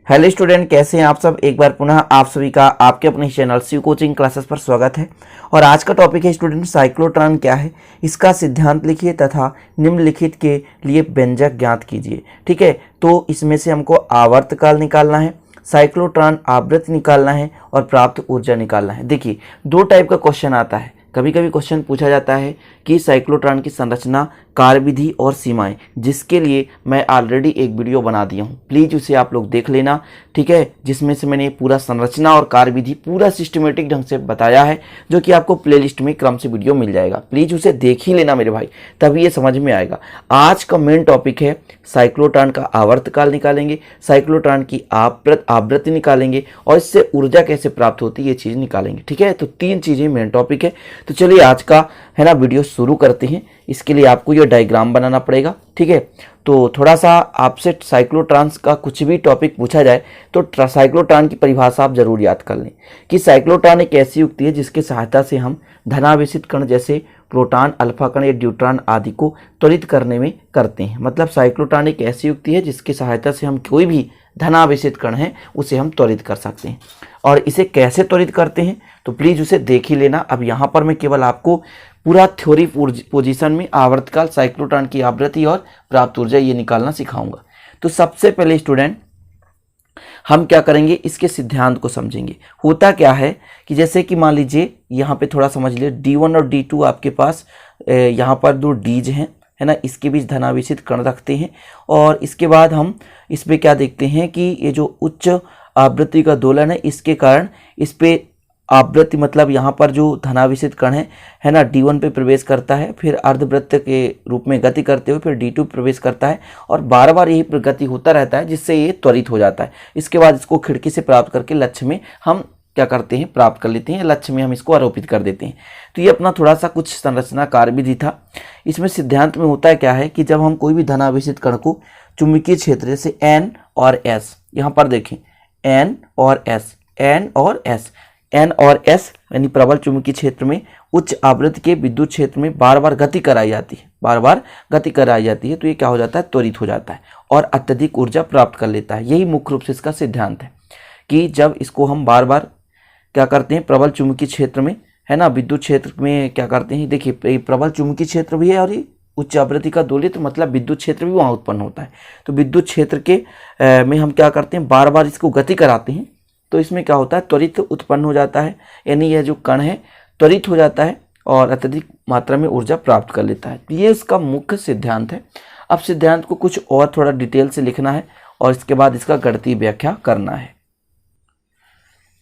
Hello student, कैसे हैं आप सब। एक बार पुनः आप सभी का आपके अपने चैनल शिव कोचिंग क्लासेस पर स्वागत है। और आज का टॉपिक है स्टूडेंट साइक्लोट्रॉन क्या है, इसका सिद्धांत लिखिए तथा निम्नलिखित के लिए व्यंजक ज्ञात कीजिए। ठीक है, तो इसमें से हमको आवर्तकाल निकालना है, साइक्लोट्रॉन आवृत्ति निकालना है और प्राप्त ऊर्जा निकालना है। देखिए, दो टाइप का क्वेश्चन आता है। कभी कभी क्वेश्चन पूछा जाता है कि साइक्लोट्रॉन की संरचना, कार्यविधि और सीमाएं, जिसके लिए मैं ऑलरेडी एक वीडियो बना दिया हूं, प्लीज़ उसे आप लोग देख लेना। ठीक है, जिसमें से मैंने पूरा संरचना और कार्यविधि पूरा सिस्टमेटिक ढंग से बताया है, जो कि आपको प्लेलिस्ट में क्रम से वीडियो मिल जाएगा। प्लीज़ उसे देख ही लेना मेरे भाई, तभी ये समझ में आएगा। आज का मेन टॉपिक है साइक्लोट्रॉन का आवर्तकाल निकालेंगे, साइक्लोट्रॉन की आवृत्ति निकालेंगे और इससे ऊर्जा कैसे प्राप्त होती है ये चीज़ निकालेंगे। ठीक है, तो तीन चीज़ें मेन टॉपिक है। तो चलिए आज का है ना वीडियो शुरू करते हैं। इसके लिए आपको ये डायग्राम बनाना पड़ेगा। ठीक है, तो थोड़ा सा आपसे साइक्लोट्रॉन का कुछ भी टॉपिक पूछा जाए तो साइक्लोट्रॉन की परिभाषा आप जरूर याद कर लें कि साइक्लोट्रॉन एक ऐसी युक्ति है जिसकी सहायता से हम धनावेशित कण जैसे प्रोटॉन, अल्फा कण या ड्यूट्रॉन आदि को त्वरित करने में करते हैं। मतलब साइक्लोट्रॉन एक ऐसी युक्ति है जिसकी सहायता से हम कोई भी धनावेशित कण है उसे हम त्वरित कर सकते हैं। और इसे कैसे त्वरित करते हैं तो प्लीज़ उसे देख ही लेना। अब यहाँ पर मैं केवल आपको पूरा थ्योरी पोजीशन में आवर्तकाल, साइक्लोट्रॉन की आवृत्ति और प्राप्त ऊर्जा ये निकालना सिखाऊंगा। तो सबसे पहले स्टूडेंट हम क्या करेंगे, इसके सिद्धांत को समझेंगे। होता क्या है कि जैसे कि मान लीजिए यहाँ पे थोड़ा समझ लीजिए, D1 और D2 आपके पास यहाँ पर दो डीज हैं, है ना, इसके बीच धनावेशित कण रखते हैं। और इसके बाद हम इसमें क्या देखते हैं कि ये जो उच्च आवृत्ति का दोलन है, इसके कारण इस पे आवृत्ति मतलब यहाँ पर जो धनावेशित कण है ना, D1 पे प्रवेश करता है, फिर अर्धवृत्त के रूप में गति करते हुए फिर D2 प्रवेश करता है और बार बार यही प्रगति होता रहता है, जिससे ये त्वरित हो जाता है। इसके बाद इसको खिड़की से प्राप्त करके लक्ष्य में हम क्या करते हैं, प्राप्त कर लेते हैं, लक्ष्य में हम इसको आरोपित कर देते हैं। तो ये अपना थोड़ा सा कुछ संरचना कार्यविधि था। इसमें सिद्धांत में होता है क्या है कि जब हम कोई भी धनावेशित कण को चुंबकीय क्षेत्र जैसे N और S, यहाँ पर देखें N और S यानी प्रबल चुंबकीय क्षेत्र में उच्च आवृत्ति के विद्युत क्षेत्र में बार बार गति कराई जाती है, तो ये क्या हो जाता है, त्वरित हो जाता है और अत्यधिक ऊर्जा प्राप्त कर लेता है। यही मुख्य रूप से इसका सिद्धांत है कि जब इसको हम बार बार क्या करते हैं, प्रबल चुंबकीय क्षेत्र में, है ना, विद्युत क्षेत्र में क्या करते हैं, देखिए प्रबल चुंबकीय क्षेत्र भी है और ये उच्च आवृत्ति का दोलित मतलब विद्युत क्षेत्र भी वहाँ उत्पन्न होता है। तो विद्युत क्षेत्र के में हम क्या करते हैं, बार बार इसको गति कराते हैं, तो इसमें क्या होता है, त्वरित उत्पन्न हो जाता है, यानी यह जो कण है त्वरित हो जाता है और अत्यधिक मात्रा में ऊर्जा प्राप्त कर लेता है। ये इसका मुख्य सिद्धांत है। अब सिद्धांत को कुछ और थोड़ा डिटेल से लिखना है और इसके बाद इसका गणितीय व्याख्या करना है।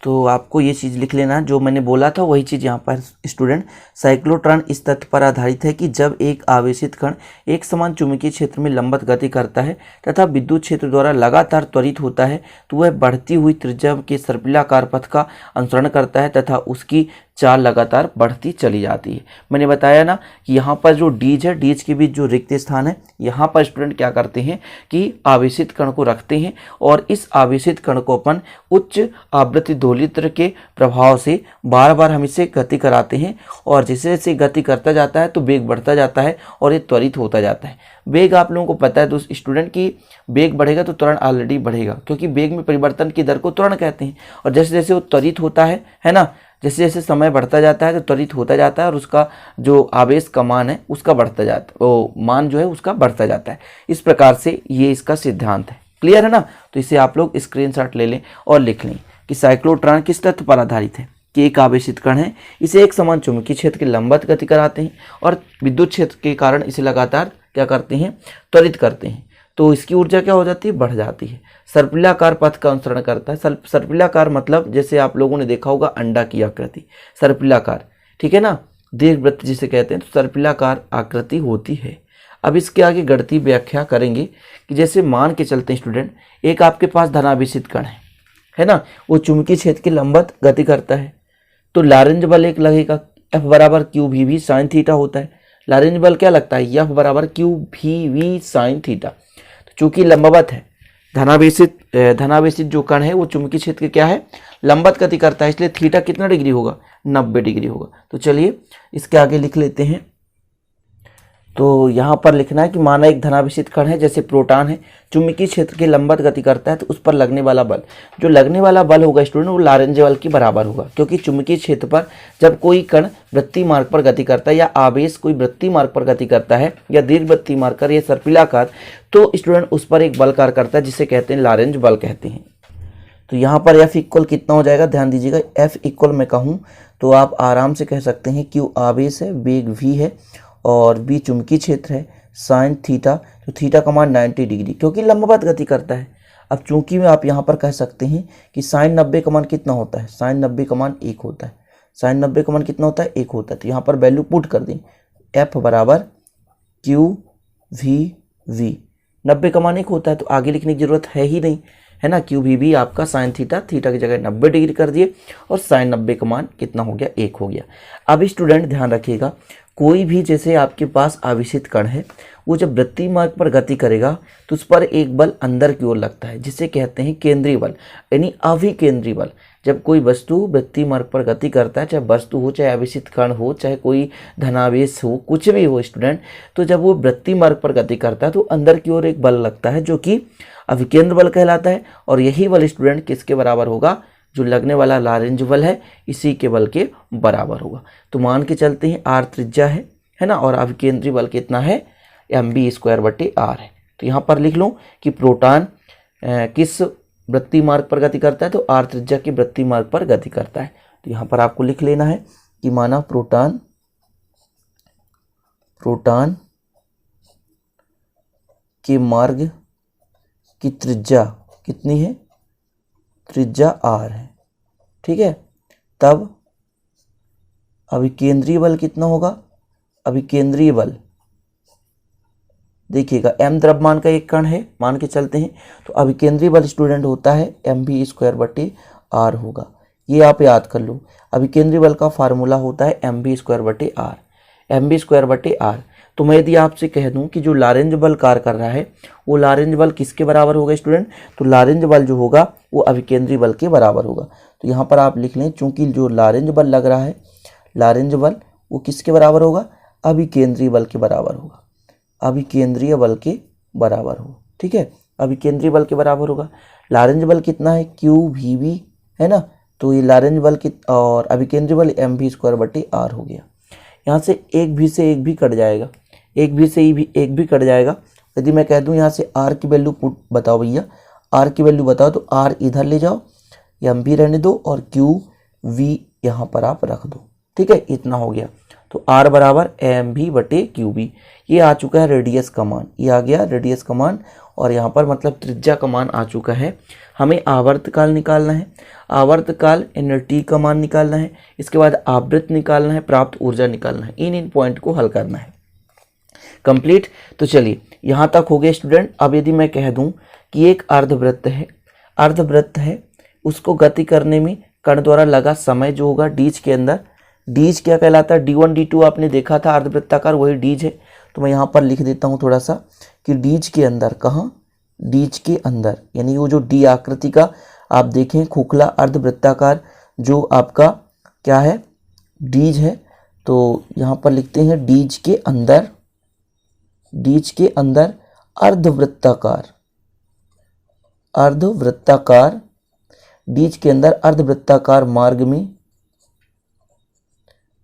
तो आपको ये चीज़ लिख लेना, जो मैंने बोला था वही चीज़ यहाँ पर स्टूडेंट। साइक्लोट्रॉन इस तथ्य पर आधारित है कि जब एक आवेशित कण एक समान चुंबकीय क्षेत्र में लंबवत गति करता है तथा विद्युत क्षेत्र द्वारा लगातार त्वरित होता है, तो वह बढ़ती हुई त्रिज्या के सर्पिलाकार पथ का अनुसरण करता है तथा उसकी चाल लगातार बढ़ती चली जाती है। मैंने बताया ना कि यहाँ पर जो डीज है, डीज के बीच जो रिक्त स्थान है, यहाँ पर स्टूडेंट क्या करते हैं कि आवेशित कण को रखते हैं और इस आवेशित कण को अपन उच्च आवृत्ति दोलित्र के प्रभाव से बार बार हम इसे गति कराते हैं और जैसे जैसे गति करता जाता है तो वेग बढ़ता जाता है और ये त्वरित होता जाता है। वेग आप लोगों को पता है दोस्त स्टूडेंट की वेग बढ़ेगा तो त्वरण ऑलरेडी बढ़ेगा, क्योंकि वेग में परिवर्तन की दर को त्वरण कहते हैं। और जैसे जैसे वो त्वरित होता है ना, जैसे जैसे समय बढ़ता जाता है तो त्वरित होता जाता है और उसका जो आवेश का मान है उसका बढ़ता जाता है, वो मान जो है उसका बढ़ता जाता है। इस प्रकार से ये इसका सिद्धांत है। क्लियर है ना। तो इसे आप लोग स्क्रीनशॉट ले लें और लिख लें कि साइक्लोट्रॉन किस तथ्य पर आधारित है कि एक आवेशित कण है, इसे एक समान चुंबकीय क्षेत्र की लंबवत गति कराते हैं और विद्युत क्षेत्र के कारण इसे लगातार क्या करते हैं, त्वरित करते हैं, तो इसकी ऊर्जा क्या हो जाती है, बढ़ जाती है। सर्पिलाकार पथ का अनुसरण करता है। सर्पिलाकार मतलब जैसे आप लोगों ने देखा होगा अंडा की आकृति, सर्पिलाकार, ठीक है ना, दीर्घवृत्त जिसे कहते हैं, तो सर्पिलाकार आकृति होती है। अब इसके आगे गणितीय व्याख्या करेंगे कि जैसे मान के चलते हैं स्टूडेंट, एक आपके पास धनावेशित कण है ना, वो चुंबकीय क्षेत्र की लंबवत गति करता है, तो लॉरेंज बल एक लगेगा, F बराबर Q V V sine theta होता है। लॉरेंज बल क्या लगता है, F बराबर Q V V sine theta. तो चूंकि लंबवत है, धनावेशित जो कण है वो चुंबकीय क्षेत्र के क्या है, लंबवत गति करता है, इसलिए थीटा कितना डिग्री होगा, 90 डिग्री होगा। तो चलिए इसके आगे लिख लेते हैं तो यहाँ पर लिखना है कि माना एक धनावेशित कण है जैसे प्रोटॉन है, चुंबकीय क्षेत्र के लंबवत गति करता है, तो उस पर लगने वाला बल, जो लगने वाला बल होगा स्टूडेंट वो लॉरेंज बल के बराबर होगा, क्योंकि चुंबकीय क्षेत्र पर जब कोई कण वृत्तीय मार्ग पर गति करता है या आवेश कोई वृत्तीय मार्ग पर गति करता है या दीर्घवृत्तीय मार्ग पर या सर्पिलाकार, तो स्टूडेंट उस पर एक बल कार्य करता है जिसे कहते हैं लॉरेंज बल कहते हैं। तो यहाँ पर F इक्वल कितना हो जाएगा, ध्यान दीजिएगा। F इक्वल मैं कहूँ तो आप आराम से कह सकते हैं Q आवेश है, वेग V है और B चुंबकीय क्षेत्र है, साइन थीटा, तो थीटा का मान 90 डिग्री, क्योंकि लंबवत गति करता है। अब चूंकि में आप यहाँ पर कह सकते हैं कि साइन 90 का मान कितना होता है, साइन 90 का मान 1 होता है, साइन 90 का मान कितना होता है, 1 होता है। तो यहाँ पर वैल्यू पुट कर दें, F बराबर Q V V, 90 का मान 1 होता है तो आगे लिखने की जरूरत है ही नहीं, है ना। क्यू भी आपका साइन थीटा, थीटा की जगह 90 डिग्री कर दिए और साइन 90 का मान कितना हो गया, 1 हो गया। अब स्टूडेंट ध्यान रखिएगा, कोई भी जैसे आपके पास आवेशित कण है वो जब वृत्तीय मार्ग पर गति करेगा तो उस पर एक बल अंदर की ओर लगता है जिसे कहते हैं केंद्रीय बल, यानी अभिकेंद्रीय बल। जब कोई वस्तु वृत्तीय मार्ग पर गति करता है, चाहे वस्तु हो, चाहे आवेशित कण हो, चाहे कोई धनावेश हो, कुछ भी हो स्टूडेंट, तो जब वो वृत्तीय मार्ग पर गति करता है तो अंदर की ओर एक बल लगता है जो कि अभिकेंद्र बल कहलाता है। और यही बल स्टूडेंट किसके बराबर होगा, जो लगने वाला लॉरेंज बल है इसी के बल के बराबर होगा। तो मान के चलते हैं r त्रिज्या है ना, और अभिकेंद्रीय बल कितना है, mv²/r है। तो यहाँ पर लिख लो कि प्रोटॉन किस वृत्तीय मार्ग पर गति करता है, तो r त्रिज्या के वृत्तीय मार्ग पर गति करता है। तो यहाँ पर आपको लिख लेना है कि माना प्रोटॉन के मार्ग की त्रिज्या कितनी है, त्रिज्या r है, ठीक है। तब अभिकेंद्रीय बल कितना होगा, अभिकेंद्रीय बल देखिएगा m द्रव्यमान का एक कण है मान के चलते हैं, तो अभिकेंद्रीय बल स्टूडेंट होता है mv²/r होगा। ये आप याद कर लो, अभिकेंद्रीय बल का फार्मूला होता है mv²/r, mv²/r। तो मैं यदि आपसे कह दूं कि जो लॉरेंज बल कार्य कर रहा है वो लॉरेंज बल किसके बराबर होगा स्टूडेंट, तो लॉरेंज बल जो होगा वो अभिकेंद्रीय बल के बराबर होगा। तो यहाँ पर आप लिख लें, चूंकि जो लॉरेंज बल लग रहा है, लॉरेंज बल वो किसके बराबर होगा, अभिकेंद्रीय बल के बराबर होगा, अभिकेंद्रीय बल के बराबर होगा, ठीक है, अभिकेंद्रीय बल के बराबर होगा। लॉरेंज बल कितना है, QVB है ना, तो ये लॉरेंज बल और अभिकेंद्रीय बल mv²/r हो गया। यहाँ से एक भी से एक भी कट जाएगा, एक भी से एक भी कट जाएगा। यदि मैं कह दूं यहाँ से r की वैल्यू पुट बताओ भैया, r की वैल्यू बताओ, तो r इधर ले जाओ, mv रहने दो और QV यहाँ पर आप रख दो, ठीक है, इतना हो गया। तो r बराबर mv/QV, ये आ चुका है रेडियस का मान, ये आ गया रेडियस का मान, और यहाँ पर मतलब त्रिज्या का मान आ चुका है। हमें आवर्तकाल निकालना है, आवर्तकाल nt का मान निकालना है, इसके बाद आवृत्त निकालना है, प्राप्त ऊर्जा निकालना है, इन पॉइंट को हल करना है। कंप्लीट। तो चलिए यहाँ तक हो गए स्टूडेंट। अब यदि मैं कह दूं कि एक अर्धवृत्त है, अर्धवृत्त है, उसको गति करने में कण द्वारा लगा समय जो होगा डीज के अंदर, डीज क्या कहलाता है, d1 d2 आपने देखा था अर्धवृत्ताकार, वही डीज है। तो मैं यहाँ पर लिख देता हूँ थोड़ा सा कि डीज के अंदर, कहाँ, डीज के अंदर, यानी वो जो डी आकृति का आप देखें खोखला अर्धवृत्ताकार जो आपका क्या है, डीज है। तो यहाँ पर लिखते हैं डीज के अंदर, डीज के अंदर अर्धवृत्ताकार, अर्धवृत्ताकार, डीज के अंदर अर्धवृत्ताकार मार्ग में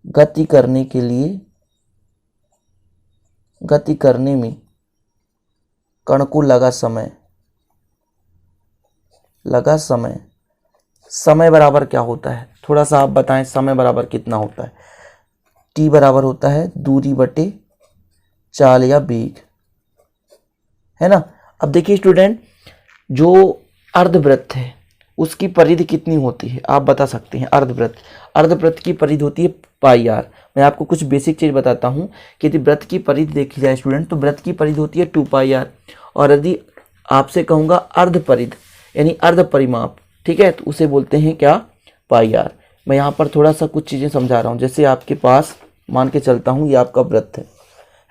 गति करने के लिए, गति करने में कण को लगा समय, लगा समय, समय बराबर क्या होता है, थोड़ा सा आप बताएं, समय बराबर कितना होता है। t बराबर होता है दूरी बटे चाल या वेग, है ना। अब देखिए स्टूडेंट, जो अर्धवृत्त है उसकी परिधि कितनी होती है, आप बता सकते हैं। अर्धवृत्त, अर्धवृत्त की परिधि होती है πr। मैं आपको कुछ बेसिक चीज बताता हूं कि यदि वृत्त की परिधि देखी जाए स्टूडेंट, तो वृत्त की परिधि होती है 2πr, और यदि आपसे कहूंगा अर्ध परिधि यानी अर्ध परिमाप, ठीक है, तो उसे बोलते हैं क्या, πr। मैं यहाँ पर थोड़ा सा कुछ चीजें समझा रहा हूँ। जैसे आपके पास मान के चलता हूँ ये आपका वृत्त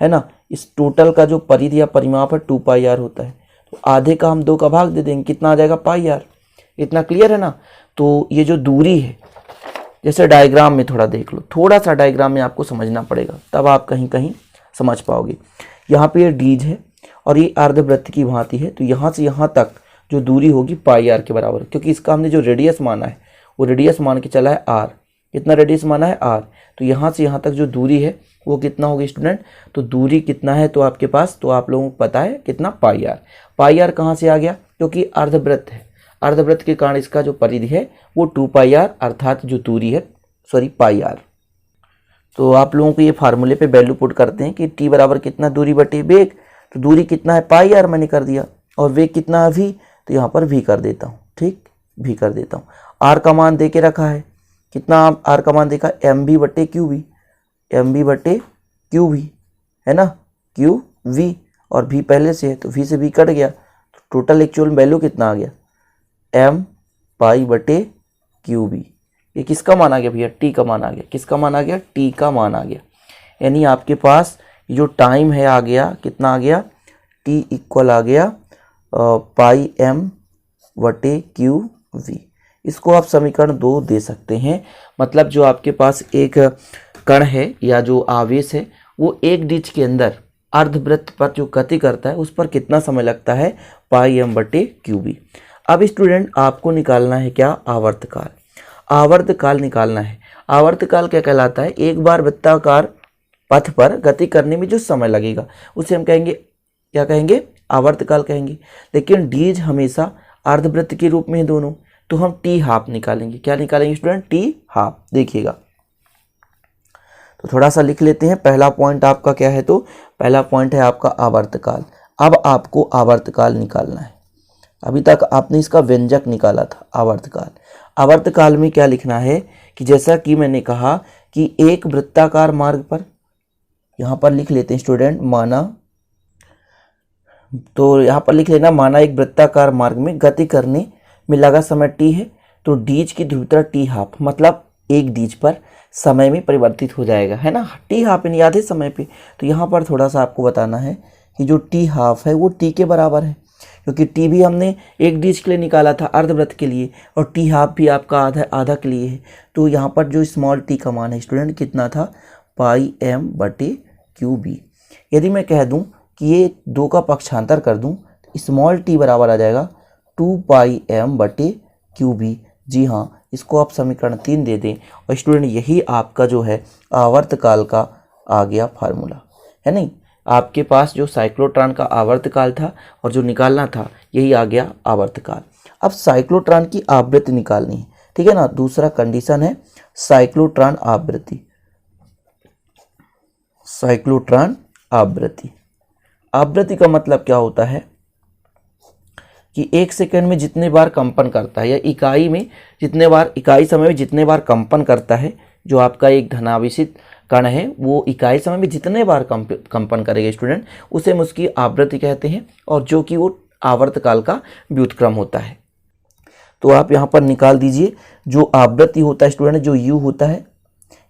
है ना, इस टोटल का जो परिधि या परिमाप है 2πr होता है, तो आधे का हम 2 का भाग दे देंगे, कितना आ जाएगा, πr। इतना क्लियर है ना। तो ये जो दूरी है, जैसे डायग्राम में थोड़ा देख लो, थोड़ा सा डायग्राम में आपको समझना पड़ेगा, तब आप कहीं कहीं समझ पाओगे। यहाँ पे ये डीज है और ये अर्धवृत्त की भांति है, तो यहाँ से यहाँ तक जो दूरी होगी पाई आर के बराबर, क्योंकि इसका हमने जो रेडियस माना है वो रेडियस मान के चला है आर। कितना रेडियस माना है आर, तो यहाँ से यहाँ तक जो दूरी है वो कितना होगी स्टूडेंट, तो दूरी कितना है तो आपके पास, तो आप लोगों को पता है कितना पाई आर। पाई आर कहाँ से आ गया, क्योंकि अर्धवृत्त है, अर्धवृत्त के कारण इसका जो परिधि है वो 2 पाई आर अर्थात जो दूरी है पाई आर। तो आप लोगों को ये फार्मूले पे वैल्यू पुट करते हैं कि टी बराबर कितना दूरी बटे वेग, तो दूरी कितना है पाई आर मैंने कर दिया, और वेग कितना है वी, तो यहाँ पर वी कर देता हूँ, ठीक वी कर देता हूँ। आर का मान दे के रखा है, कितना आर का मान देखा, एम बी बटे क्यू वी, एम बी बटे क्यू वी है ना, क्यू वी, और वी पहले से है तो वी से वी कट गया, तो टोटल एक्चुअल वैल्यू कितना आ गया, एम पाई बटे क्यू वी। ये किसका मान आ गया भैया, टी का मान आ गया, किसका मान आ गया, टी का मान आ गया। यानी आपके पास जो टाइम है आ गया, कितना आ गया, टी इक्वल आ गया पाई एम बटे क्यू वी। इसको आप समीकरण 2 दे सकते हैं। मतलब जो आपके पास एक कण है या जो आवेश है वो एक डिच के अंदर अर्धवृत्त पर जो गति करता है उस पर कितना समय लगता है, पाई एम बटे क्यू वी। अब स्टूडेंट आपको निकालना है क्या, आवर्तकाल। आवर्तकाल निकालना है। आवर्तकाल क्या कहलाता है, एक बार वृत्ताकार पथ पर गति करने में जो समय लगेगा उसे हम कहेंगे, क्या कहेंगे, आवर्तकाल कहेंगे। लेकिन डीज हमेशा अर्धवृत्त के रूप में है दोनों, तो हम टी हाफ निकालेंगे। क्या निकालेंगे स्टूडेंट, टी हाफ। देखिएगा तो थोड़ा सा लिख लेते हैं। पहला पॉइंट आपका क्या है, तो पहला पॉइंट है आपका आवर्तकाल। अब आपको आवर्तकाल निकालना है। अभी तक आपने इसका व्यंजक निकाला था, आवर्तकाल। आवर्तकाल में क्या लिखना है कि जैसा कि मैंने कहा कि एक वृत्ताकार मार्ग पर, यहाँ पर लिख लेते हैं स्टूडेंट, माना, तो यहाँ पर लिख लेना, माना एक वृत्ताकार मार्ग में गति करने में लगा समय टी है, तो डीज की ध्रुवता टी हाफ, मतलब एक डीज पर समय में परिवर्तित हो जाएगा, है ना, टी हाफ यानी आधे समय पे। तो यहाँ पर थोड़ा सा आपको बताना है कि जो टी हाफ है वो टी के बराबर है, क्योंकि टी भी हमने एक डीज के लिए निकाला था अर्धवृत्त के लिए, और टी हाफ भी आपका आधा आधा के लिए है। तो यहाँ पर जो स्मॉल टी का मान है स्टूडेंट कितना था, पाई एम बटे क्यू बी। यदि मैं कह दूँ कि ये 2 का पक्षांतर कर दूँ, स्मॉल टी बराबर आ जाएगा 2 पाई एम बटे क्यू बी। जी हाँ, इसको आप समीकरण 3 दे दें और स्टूडेंट यही आपका जो है आवर्तकाल का आ गया फार्मूला, है नहीं। आपके पास जो साइक्लोट्रॉन का आवर्तकाल था और जो निकालना था यही आ गया आवर्तकाल। अब साइक्लोट्रॉन की आवृत्ति निकालनी है, ठीक है ना। दूसरा कंडीशन है साइक्लोट्रॉन आवृत्ति। साइक्लोट्रॉन आवृत्ति, आवृत्ति का मतलब क्या होता है कि 1 सेकंड में जितने बार कंपन करता है, या इकाई में जितने बार, इकाई समय में जितने बार कंपन करता है, जो आपका एक धनावेशित कण है वो इकाई समय में जितने बार कंपन करेगा स्टूडेंट, उसे हम उसकी आवृत्ति कहते हैं, और जो कि वो आवर्तकाल का व्युत्क्रम होता है। तो आप यहाँ पर निकाल दीजिए, जो आवृत्ति होता है स्टूडेंट, जो यू होता है,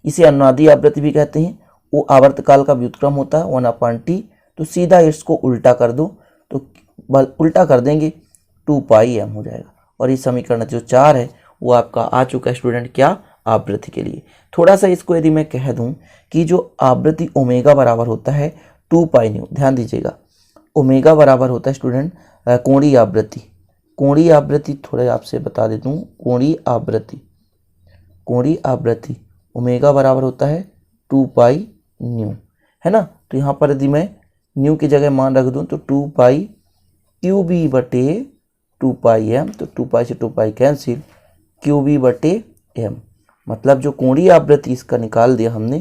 इसे अनुनादी आवृत्ति भी कहते हैं, वो आवर्तकाल का व्युत्क्रम होता है 1/t। तो सीधा इसको उल्टा कर दो, तो उल्टा कर देंगे 2 पाई एम हो जाएगा, और ये समीकरण जो 4 है वो आपका आ चुका है स्टूडेंट, क्या, आवृत्ति के लिए। थोड़ा सा इसको यदि मैं कह दूं कि जो आवृत्ति ओमेगा बराबर होता है 2 पाई न्यू, ध्यान दीजिएगा, ओमेगा बराबर होता है स्टूडेंट कोणीय आवृत्ति। कोणीय आवृत्ति थोड़े आपसे बता देता हूँ, कोणीय आवृत्ति, कोणीय आवृत्ति ओमेगा बराबर होता है 2 पाई न्यू, है ना। तो यहाँ पर यदि मैं न्यू की जगह मान रख दूँ तो 2 पाई क्यू बी बटे 2 पाई एम, तो 2 पाई से 2 पाई कैंसिल, क्यू बी बटे एम, मतलब जो कोणीय आवृत्ति इसका निकाल दिया हमने,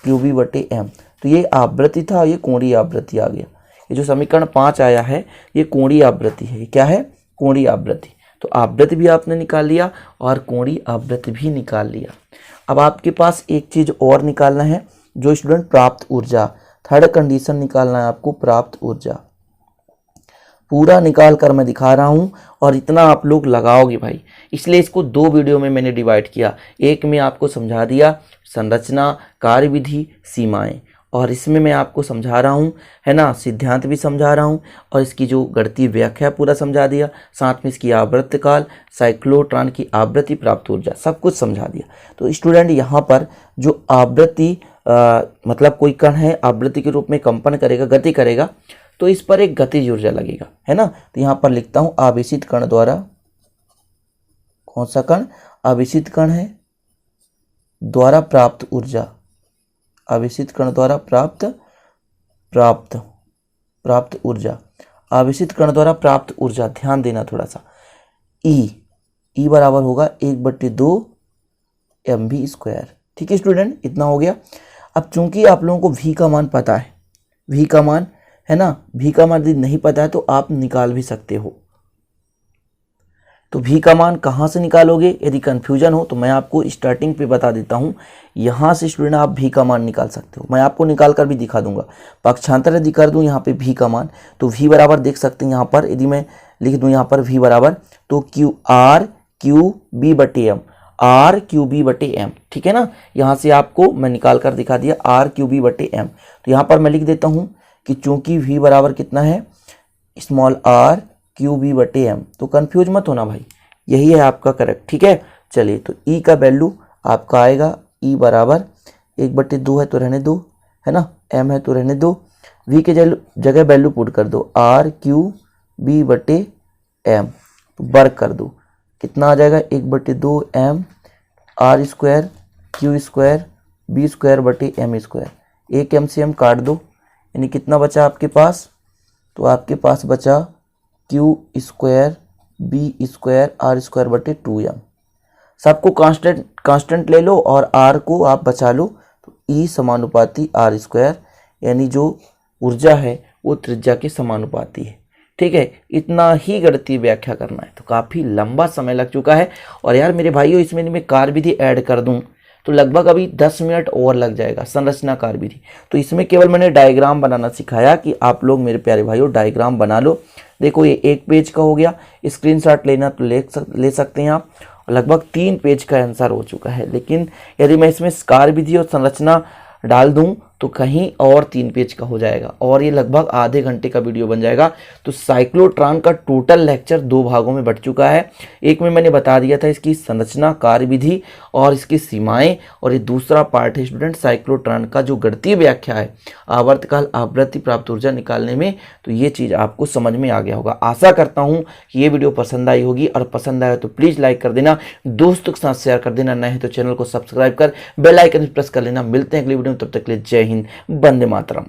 क्यू बी बटे एम। तो ये आवृत्ति था, ये कोणीय आवृत्ति आ गया। ये जो समीकरण 5 आया है ये कोणीय आवृत्ति है। ये क्या है, कोणीय आवृत्ति। तो आवृत्ति भी आपने निकाल लिया और कोणीय आवृत्ति भी निकाल लिया। अब आपके पास एक चीज़ और निकालना है, जो स्टूडेंट प्राप्त ऊर्जा, थर्ड कंडीशन निकालना है आपको, प्राप्त ऊर्जा। पूरा निकाल कर मैं दिखा रहा हूँ और इतना आप लोग लगाओगे भाई, इसलिए इसको 2 वीडियो में मैंने डिवाइड किया। एक में आपको समझा दिया संरचना, कार्यविधि, सीमाएं, और इसमें मैं आपको समझा रहा हूँ, है ना, सिद्धांत भी समझा रहा हूँ, और इसकी जो गणितीय व्याख्या पूरा समझा दिया, साथ में इसकी आवर्तकाल, साइक्लोट्रॉन की आवृत्ति, प्राप्त ऊर्जा, सब कुछ समझा दिया। तो स्टूडेंट यहाँ पर जो आवृत्ति मतलब कोई कण है आवृत्ति के रूप में कंपन करेगा, गति करेगा, तो इस पर एक गतिज ऊर्जा लगेगा, है ना। तो यहाँ पर लिखता हूँ आवेशित कण द्वारा, कौन सा कण, आवेशित कण है, द्वारा प्राप्त ऊर्जा, आवेशित कण द्वारा प्राप्त ऊर्जा, आवेशित कण द्वारा प्राप्त ऊर्जा, ध्यान देना थोड़ा सा। ई बराबर होगा 1/2 mv²। ठीक है स्टूडेंट, इतना हो गया। अब चूंकि आप लोगों को v का मान पता है, v का मान है ना, v का मान यदि नहीं पता है तो आप निकाल भी सकते हो। तो v का मान कहाँ से निकालोगे, यदि कंफ्यूजन हो तो मैं आपको स्टार्टिंग पे बता देता हूँ। यहाँ से स्टूडेंट आप v का मान निकाल सकते हो, मैं आपको निकाल कर भी दिखा दूंगा। पक्षांतर यदि कर दूँ यहाँ पे v का मान, तो v बराबर देख सकते हैं यहाँ पर, यदि मैं लिख दूँ यहाँ पर v बराबर, तो r⁴b/m, r⁴b/m, ठीक है ना। यहाँ से आपको मैं निकाल कर दिखा दिया r⁴b/m। तो यहाँ पर मैं लिख देता हूँ कि चूंकि v बराबर कितना है, स्मॉल r⁴b/m, तो कंफ्यूज मत होना भाई, यही है आपका करेक्ट। ठीक है, चलिए, तो e का वैल्यू आपका आएगा, e बराबर 1/2 है तो रहने दो, है ना, m है तो रहने दो, v के जगह वैल्यू पुट कर दो r⁴b/m, तो वर्क कर दो, कितना आ जाएगा 1/2 m r² q² b²/m²। एक m से m काट दो, यानी कितना बचा आपके पास, तो आपके पास बचा q² b² r²/2m। सबको कांस्टेंट ले लो और r को आप बचा लो, तो E समानुपाती r², यानी जो ऊर्जा है वो त्रिज्या के समानुपाती है। ठीक है, इतना ही गणितीय व्याख्या करना है। तो काफ़ी लंबा समय लग चुका है, और यार मेरे भाइयों इसमें मैं कार्य विधि ऐड कर दूं तो लगभग अभी 10 मिनट और लग जाएगा, संरचना कार्य विधि। तो इसमें केवल मैंने डायग्राम बनाना सिखाया कि आप लोग मेरे प्यारे भाइयों डायग्राम बना लो। देखो ये 1 पेज का हो गया, स्क्रीनशॉट लेना तो ले सकते हैं आप। लगभग 3 पेज का आंसर हो चुका है, लेकिन यदि मैं इसमें कार्य विधि और संरचना डाल दूं तो कहीं और 3 पेज का हो जाएगा, और ये लगभग आधे घंटे का वीडियो बन जाएगा। तो साइक्लोट्रॉन का टोटल लेक्चर 2 भागों में बट चुका है। एक में मैंने बता दिया था इसकी संरचना, कार्य विधि और इसकी सीमाएं, और ये दूसरा पार्ट है स्टूडेंट साइक्लोट्रॉन का जो गणितीय व्याख्या है आवर्तकाल आवृत्ति प्राप्त ऊर्जा निकालने में। तो ये चीज़ आपको समझ में आ गया होगा। आशा करता हूँ कि ये वीडियो पसंद आई होगी, और पसंद आया तो प्लीज़ लाइक कर देना, दोस्तों के साथ शेयर कर देना, नए हैं तो चैनल को सब्सक्राइब कर बेल आइकन प्रेस कर लेना। मिलते हैं अगली वीडियो में, तब तक के लिए जय हिंद, वंदे मातरम।